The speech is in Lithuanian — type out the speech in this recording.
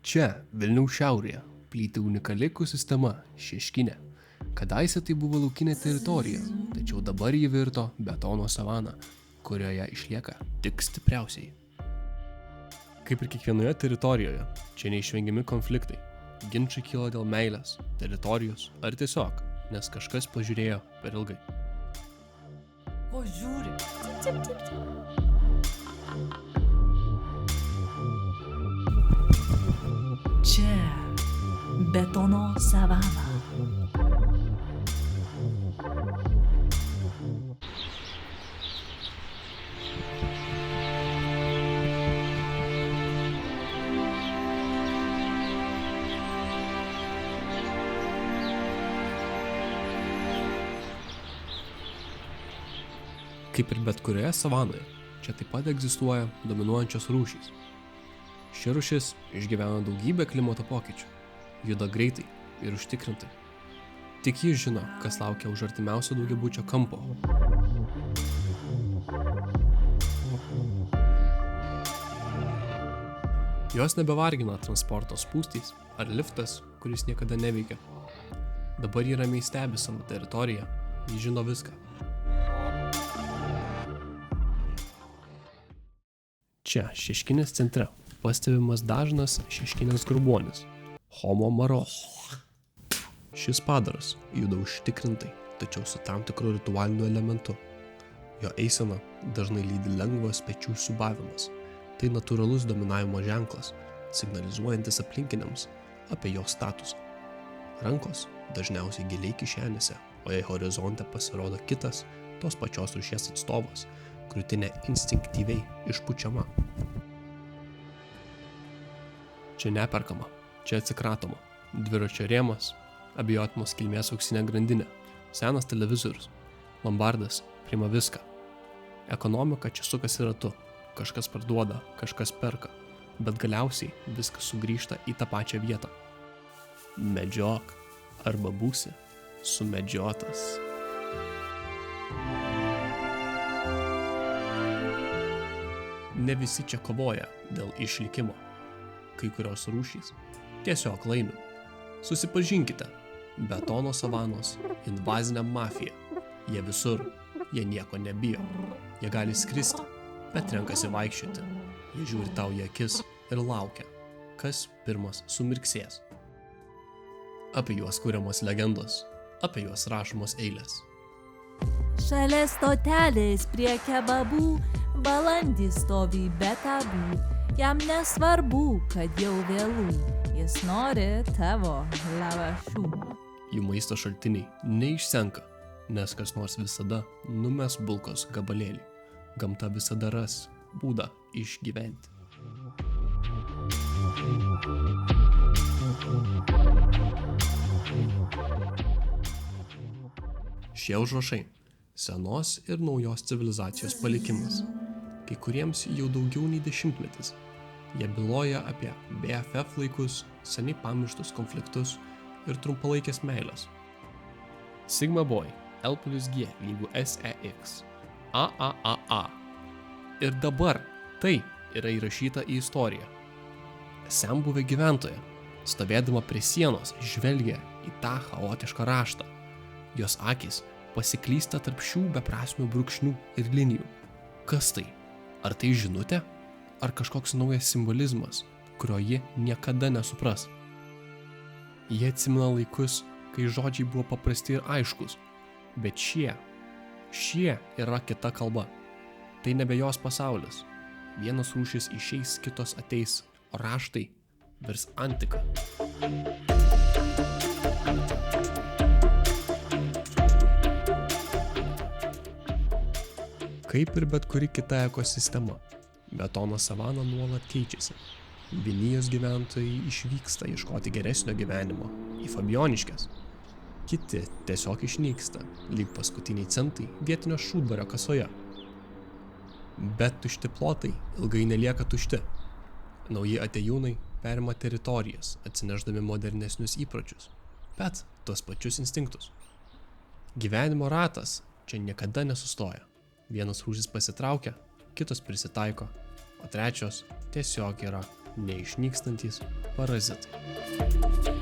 Čia, Vilniaus šiaurėje, plyti unikali ekosistema Šeškinė. Kadaise tai buvo laukinė teritorija, tačiau dabar ji virto betono savana, kurioje išlieka tik stipriausiai. Kaip ir kiekvienoje teritorijoje, čia neišvengiami konfliktai. Ginčai kyla dėl meilės, teritorijos ar tiesiog, nes kažkas pažiūrėjo per ilgai. Ko žiūri? Čia betono savana. Kaip ir bet kurioje savanoje, čia taip pat egzistuoja dominuojančios rūšys. Ši rūšis išgyvena daugybę klimato pokyčių, juda greitai ir užtikrintai. Tik jis žino, kas laukia už artimiausio daugiabučio kampo. Jos nebevargina transporto spūstys ar liftas, kuris niekada neveikia. Dabar ji ramiai stebi savo teritoriją, ji žino viską. Čia, Šeškinės centre, pastebimas dažnas šeškinės grubuonis – Homo maros. Šis padaras juda užtikrintai, tačiau su tam tikru ritualiniu elementu. Jo eisena dažnai lydi lengvas pečių siūbavimas. Tai natūralus dominavimo ženklas, signalizuojantis aplinkiniams apie jo statusą. Rankos dažniausiai giliai kišenėse, o jei horizonte pasirodo kitas, tos pačios rūšies atstovas, krūtinė instinktyviai išpučiama. Čia neperkama, čia atsikratoma. Dviračio rėmas, abejotinos kilmės auksinė grandinė, senas televizorius, lombardas priima viską. Ekonomika čia sukasi ratu, kažkas parduoda, kažkas perka, bet galiausiai viskas sugrįžta į tą pačią vietą. Medžiok arba būsi sumedžiotas. Ne visi čia kovoja dėl išlikimo. Kai kurios rūšys tiesiog laimi. Susipažinkite, betono savanos invazinė mafija. Jie visur, jie nieko nebijo. Jie gali skristi, bet renkasi vaikščioti. Jie žiūri tau į akis ir laukia, kas pirmas sumirksės. Apie juos kuriamos legendos, apie juos rašomos eilės. Šalia stotelės prie kebabų balandis stovi be tabų. Jam nesvarbu, kad jau vėlų, jis nori tavo lavašų. Jų maisto šaltiniai neišsenka, nes kas nors visada numes bulkos gabalėlį. Gamta visada ras būdą išgyventi. Šie užrašai – senos ir naujos civilizacijos palikimas. Kai kuriems jau daugiau nei 10-metis. Jie byloja apie BFF laikus, seniai pamirštus konfliktus ir trumpalaikės meilės. Sigma Boy, L + G = SEX, AAAA. Ir dabar tai yra įrašyta į istoriją. Senbuvė gyventoja, stovėdama prie sienos, žvelgia į tą chaotišką raštą. Jos akys pasiklysta tarp šių beprasmių brūkšnių ir linijų. Kas tai? Ar tai žinutė? Ar kažkoks naujas simbolizmas, kurio ji niekada nesupras? Jie atsimena laikus, kai žodžiai buvo paprasti ir aiškus, bet šie yra kita kalba. Tai nebe jos pasaulis. Vienos rūšys išeis, kitos ateis, o raštai virs antika. Kaip ir bet kuri kita ekosistema, betono savana nuolat keičiasi. Vinijos gyventojai išvyksta ieškoti geresnio gyvenimo į Fabijoniškes. Kiti tiesiog išnyksta, lyg paskutiniai centai vietinio šūdvario kasoje. Bet tušti plotai ilgai nelieka tušti. Nauji atėjūnai perima teritorijas, atsineždami modernesnius įpročius, bet tuos pačius instinktus. Gyvenimo ratas čia niekada nesustoja. Vienos rūšys pasitraukia, kitos prisitaiko, o trečios tiesiog yra neišnykstantys parazitai.